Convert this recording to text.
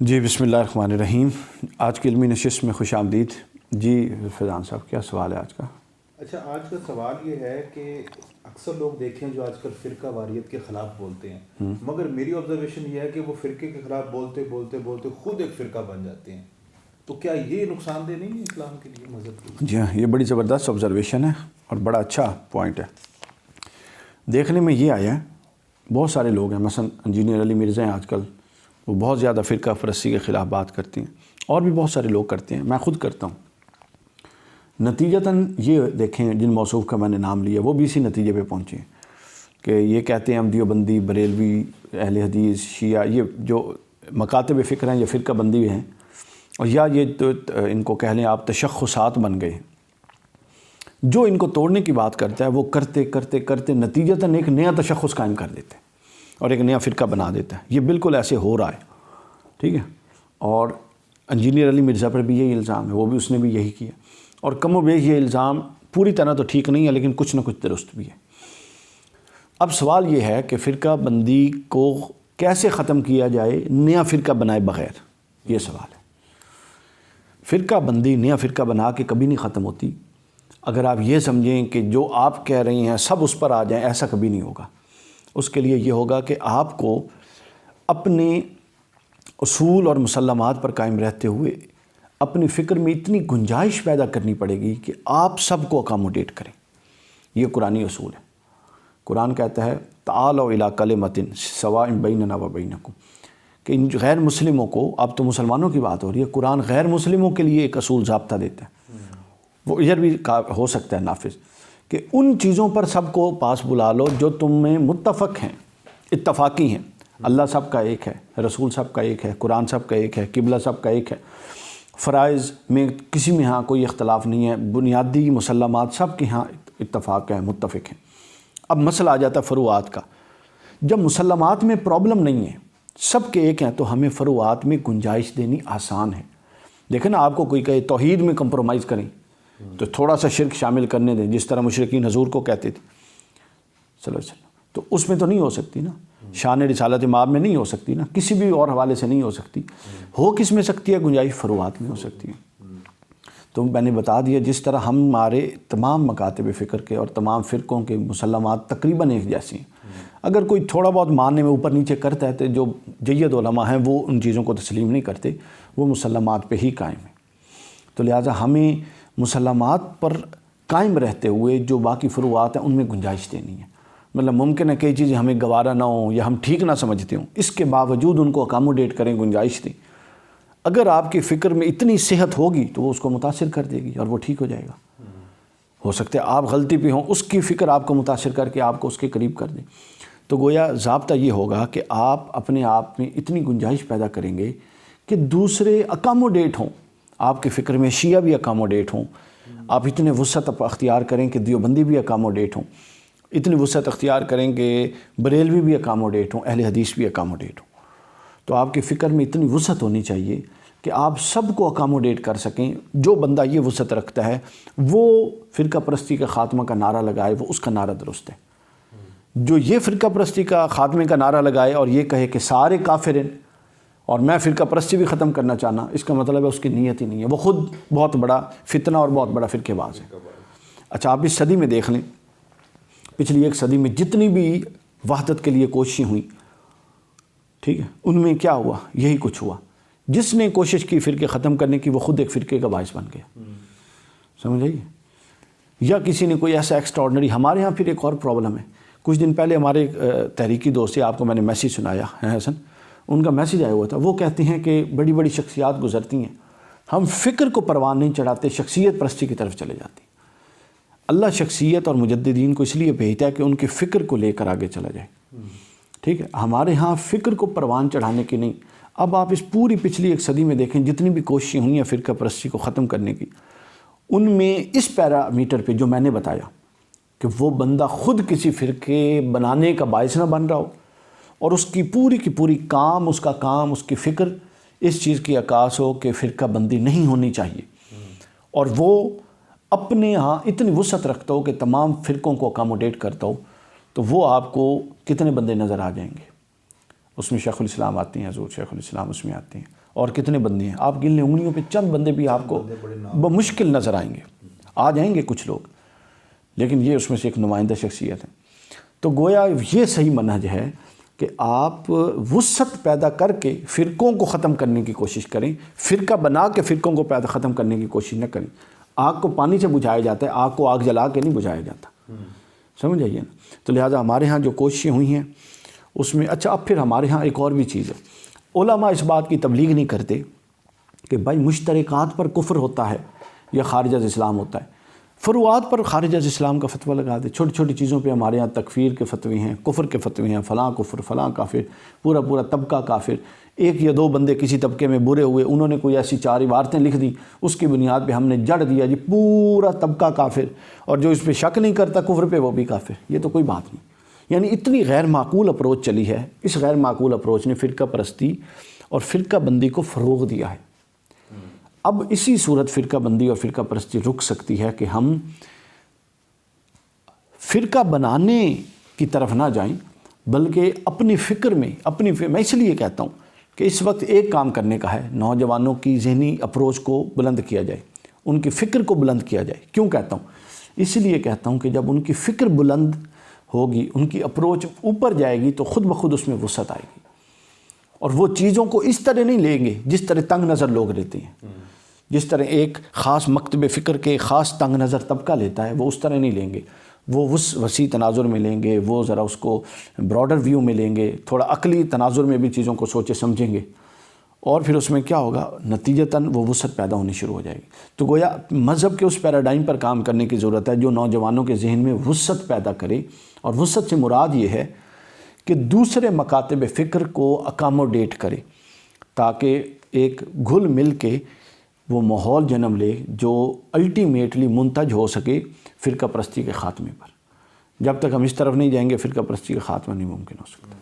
جی بسم اللہ الرحمن الرحیم۔ آج کی علمی نشست میں خوش آمدید۔ جی فیضان صاحب کیا سوال ہے آج کا؟ اچھا، آج کا سوال یہ ہے کہ اکثر لوگ دیکھیں جو آج کل فرقہ واریت کے خلاف بولتے ہیں، مگر میری آبزرویشن یہ ہے کہ وہ فرقے کے خلاف بولتے بولتے بولتے خود ایک فرقہ بن جاتے ہیں، تو کیا یہ نقصان دہ نہیں ہے اسلام کے لیے، مذہب کے لیے؟ جی ہاں، یہ بڑی زبردست آبزرویشن ہے اور بڑا اچھا پوائنٹ ہے۔ دیکھنے میں یہ آیا ہے بہت سارے لوگ ہیں، مثلا انجینئر علی مرزا ہیں آج کل، وہ بہت زیادہ فرقہ پرستی کے خلاف بات کرتے ہیں، اور بھی بہت سارے لوگ کرتے ہیں، میں خود کرتا ہوں۔ نتیجتاً یہ دیکھیں جن موصوف کا میں نے نام لیا وہ بھی اسی نتیجے پہ پہنچے ہیں کہ یہ کہتے ہیں ہم دیوبندی، بریلوی، اہل حدیث، شیعہ، یہ جو مکاتب فکر ہیں یہ فرقہ بندی ہیں، اور یا یہ تو ان کو کہہ لیں آپ تشخصات بن گئے ہیں۔ جو ان کو توڑنے کی بات کرتا ہے وہ کرتے کرتے کرتے نتیجتاً ایک نیا تشخص قائم کر دیتے ہیں اور ایک نیا فرقہ بنا دیتا ہے۔ یہ بالکل ایسے ہو رہا ہے، ٹھیک ہے۔ اور انجینئر علی مرزا پر بھی یہی الزام ہے، وہ بھی اس نے بھی یہی کیا، اور کم و بیش یہ الزام پوری طرح تو ٹھیک نہیں ہے لیکن کچھ نہ کچھ درست بھی ہے۔ اب سوال یہ ہے کہ فرقہ بندی کو کیسے ختم کیا جائے نیا فرقہ بنائے بغیر، یہ سوال ہے۔ فرقہ بندی نیا فرقہ بنا کے کبھی نہیں ختم ہوتی۔ اگر آپ یہ سمجھیں کہ جو آپ کہہ رہی ہیں سب اس پر آ جائیں، ایسا کبھی نہیں ہوگا۔ اس کے لیے یہ ہوگا کہ آپ کو اپنے اصول اور مسلمات پر قائم رہتے ہوئے اپنی فکر میں اتنی گنجائش پیدا کرنی پڑے گی کہ آپ سب کو اکاموڈیٹ کریں۔ یہ قرآنی اصول ہے۔ قرآن کہتا ہے تعالوا الی کلمۃ سواء بیننا و بینکم، کہ ان غیر مسلموں کو، اب تو مسلمانوں کی بات ہو رہی ہے، قرآن غیر مسلموں کے لیے ایک اصول ضابطہ دیتا ہے، وہ ادھر بھی ہو سکتا ہے نافذ، کہ ان چیزوں پر سب کو پاس بلا لو جو تم میں متفق ہیں، اتفاقی ہیں۔ اللہ سب کا ایک ہے، رسول سب کا ایک ہے، قرآن سب کا ایک ہے، قبلہ سب کا ایک ہے، فرائض میں کسی میں ہاں کوئی اختلاف نہیں ہے، بنیادی مسلمات سب کے ہاں اتفاق ہے، متفق ہیں۔ اب مسئلہ آ جاتا ہے فروعات کا۔ جب مسلمات میں پرابلم نہیں ہے، سب کے ایک ہیں، تو ہمیں فروعات میں گنجائش دینی آسان ہے۔ دیکھیں نا، آپ کو کوئی کہے توحید میں کمپرومائز کریں تو تھوڑا سا شرک شامل کرنے دیں، جس طرح مشرکین حضور کو کہتے تھے صلی اللہ علیہ وسلم، تو اس میں تو نہیں ہو سکتی نا، شان رسالت مآب میں نہیں ہو سکتی نا، کسی بھی اور حوالے سے نہیں ہو سکتی۔ ہو کس میں سکتی ہے گنجائش؟ فروعات میں ہو سکتی ہے۔ تو میں نے بتا دیا جس طرح ہمارے تمام مکاتب فکر کے اور تمام فرقوں کے مسلمات تقریباً ایک جیسی ہیں۔ اگر کوئی تھوڑا بہت ماننے میں اوپر نیچے کرتا ہے تو جو جید علماء ہیں وہ ان چیزوں کو تسلیم نہیں کرتے، وہ مسلمات پہ ہی قائم ہیں۔ تو لہٰذا ہمیں مسلمات پر قائم رہتے ہوئے جو باقی فروعات ہیں ان میں گنجائش دینی ہے۔ مطلب ممکن ہے کئی چیزیں ہمیں گوارا نہ ہوں یا ہم ٹھیک نہ سمجھتے ہوں، اس کے باوجود ان کو اکاموڈیٹ کریں، گنجائش دیں۔ اگر آپ کی فکر میں اتنی صحت ہوگی تو وہ اس کو متاثر کر دے گی اور وہ ٹھیک ہو جائے گا۔ ہو سکتا ہے آپ غلطی پہ ہوں، اس کی فکر آپ کو متاثر کر کے آپ کو اس کے قریب کر دیں۔ تو گویا ضابطہ یہ ہوگا کہ آپ اپنے آپ میں اتنی گنجائش پیدا کریں گے کہ دوسرے اکاموڈیٹ ہوں، آپ کی فکر میں شیعہ بھی اکاموڈیٹ ہوں، آپ اتنے وسعت اختیار کریں کہ دیوبندی بھی اکاموڈیٹ ہوں، اتنی وسعت اختیار کریں کہ بریلوی بھی اکاموڈیٹ ہوں، اہل حدیث بھی اکاموڈیٹ ہوں۔ تو آپ کی فکر میں اتنی وسعت ہونی چاہیے کہ آپ سب کو اکاموڈیٹ کر سکیں۔ جو بندہ یہ وسعت رکھتا ہے وہ فرقہ پرستی کا خاتمہ کا نعرہ لگائے، وہ اس کا نعرہ درست ہے۔ جو یہ فرقہ پرستی کا خاتمے کا نعرہ لگائے اور یہ کہے کہ سارے کافر ہیں اور میں فرقہ پرستی بھی ختم کرنا چاہنا، اس کا مطلب ہے اس کی نیت ہی نہیں ہے، وہ خود بہت بڑا فتنہ اور بہت بڑا فرقے باز ہے۔ اچھا، آپ اس صدی میں دیکھ لیں، پچھلی ایک صدی میں جتنی بھی وحدت کے لیے کوششیں ہوئیں، ٹھیک ہے، ان میں کیا ہوا؟ یہی کچھ ہوا۔ جس نے کوشش کی فرقے ختم کرنے کی وہ خود ایک فرقے کا باعث بن گیا، سمجھ آئیے؟ یا کسی نے کوئی ایسا ایکسٹراڈنری۔ ہمارے ہاں پھر ایک اور پرابلم ہے۔ کچھ دن پہلے ہمارے ایک تحریکی دوست سے آپ کو میں نے میسیج سنایا ہے حسن، ان کا میسیج آیا ہوا تھا، وہ کہتے ہیں کہ بڑی بڑی شخصیات گزرتی ہیں، ہم فکر کو پروان نہیں چڑھاتے، شخصیت پرستی کی طرف چلے جاتے ہیں۔ اللہ شخصیت اور مجددین کو اس لیے بھیجتا ہے کہ ان کے فکر کو لے کر آگے چلا جائے، ٹھیک ہے۔ ہمارے ہاں فکر کو پروان چڑھانے کی نہیں۔ اب آپ اس پوری پچھلی ایک صدی میں دیکھیں جتنی بھی کوششیں ہوئی ہیں فرقہ پرستی کو ختم کرنے کی، ان میں اس پیرامیٹر پہ جو میں نے بتایا کہ وہ بندہ خود کسی فرقے بنانے کا باعث نہ بن رہا ہو، اور اس کی پوری کام، اس کا کام، اس کی فکر اس چیز کی عکاس ہو کہ فرقہ بندی نہیں ہونی چاہیے، اور وہ اپنے ہاں اتنی وسعت رکھتا ہو کہ تمام فرقوں کو اکاموڈیٹ کرتا ہو، تو وہ آپ کو کتنے بندے نظر آ جائیں گے؟ اس میں شیخ الاسلام آتے ہیں، حضور شیخ الاسلام اس میں آتے ہیں، اور کتنے بندے ہیں آپ گن لیں انگلیوں پہ چند بندے بھی آپ کو بمشکل نظر آئیں گے، آ جائیں گے کچھ لوگ، لیکن یہ اس میں سے ایک نمائندہ شخصیت ہے۔ تو گویا یہ صحیح منہج ہے کہ آپ وسعت پیدا کر کے فرقوں کو ختم کرنے کی کوشش کریں، فرقہ بنا کے فرقوں کو ختم کرنے کی کوشش نہ کریں۔ آگ کو پانی سے بجھایا جاتا ہے، آگ کو آگ جلا کے نہیں بجھایا جاتا، سمجھ آئیے نا۔ تو لہٰذا ہمارے ہاں جو کوششیں ہوئی ہیں اس میں اچھا اب پھر ہمارے ہاں ایک اور بھی چیز ہے، علماء اس بات کی تبلیغ نہیں کرتے کہ بھائی مشترکات پر کفر ہوتا ہے یا خارج از اسلام ہوتا ہے، فروعات پر خارج از اسلام کا فتویٰ لگا دے۔ چھوٹی چھوٹی چیزوں پہ ہمارے ہاں تکفیر کے فتوے ہیں، کفر کے فتوے ہیں، فلاں کفر فلاں کافر، پورا طبقہ کافر۔ ایک یا دو بندے کسی طبقے میں برے ہوئے، انہوں نے کوئی ایسی 4 عبارتیں لکھ دی، اس کی بنیاد پہ ہم نے جڑ دیا جی پورا طبقہ کافر، اور جو اس پہ شک نہیں کرتا کفر پہ وہ بھی کافر۔ یہ تو کوئی بات نہیں، یعنی اتنی غیر معقول اپروچ چلی ہے۔ اس غیر معقول اپروچ نے فرقہ پرستی اور فرقہ بندی کو فروغ دیا ہے۔ اب اسی صورت فرقہ بندی اور فرقہ پرستی رک سکتی ہے کہ ہم فرقہ بنانے کی طرف نہ جائیں، بلکہ اپنی فکر میں میں اس لیے کہتا ہوں کہ اس وقت ایک کام کرنے کا ہے، نوجوانوں کی ذہنی اپروچ کو بلند کیا جائے، ان کی فکر کو بلند کیا جائے۔ کیوں کہتا ہوں؟ اس لیے کہتا ہوں کہ جب ان کی فکر بلند ہوگی، ان کی اپروچ اوپر جائے گی تو خود بخود اس میں وسعت آئے گی، اور وہ چیزوں کو اس طرح نہیں لیں گے جس طرح تنگ نظر لوگ لیتے ہیں۔ جس طرح ایک خاص مکتب فکر کے خاص تنگ نظر طبقہ لیتا ہے، وہ اس طرح نہیں لیں گے، وہ وسیع تناظر میں لیں گے، وہ ذرا اس کو براڈر ویو میں لیں گے، تھوڑا عقلی تناظر میں بھی چیزوں کو سوچے سمجھیں گے، اور پھر اس میں کیا ہوگا، نتیجتاً وہ وسعت پیدا ہونی شروع ہو جائے گی۔ تو گویا مذہب کے اس پیراڈائم پر کام کرنے کی ضرورت ہے جو نوجوانوں کے ذہن میں وسعت پیدا کرے، اور وسعت سے مراد یہ ہے کہ دوسرے مکاتب فکر کو اکاموڈیٹ کرے، تاکہ ایک گھل مل کے وہ ماحول جنم لے جو الٹیمیٹلی منتج ہو سکے فرقہ پرستی کے خاتمے پر۔ جب تک ہم اس طرف نہیں جائیں گے فرقہ پرستی کا خاتمہ نہیں ممکن ہو سکتا۔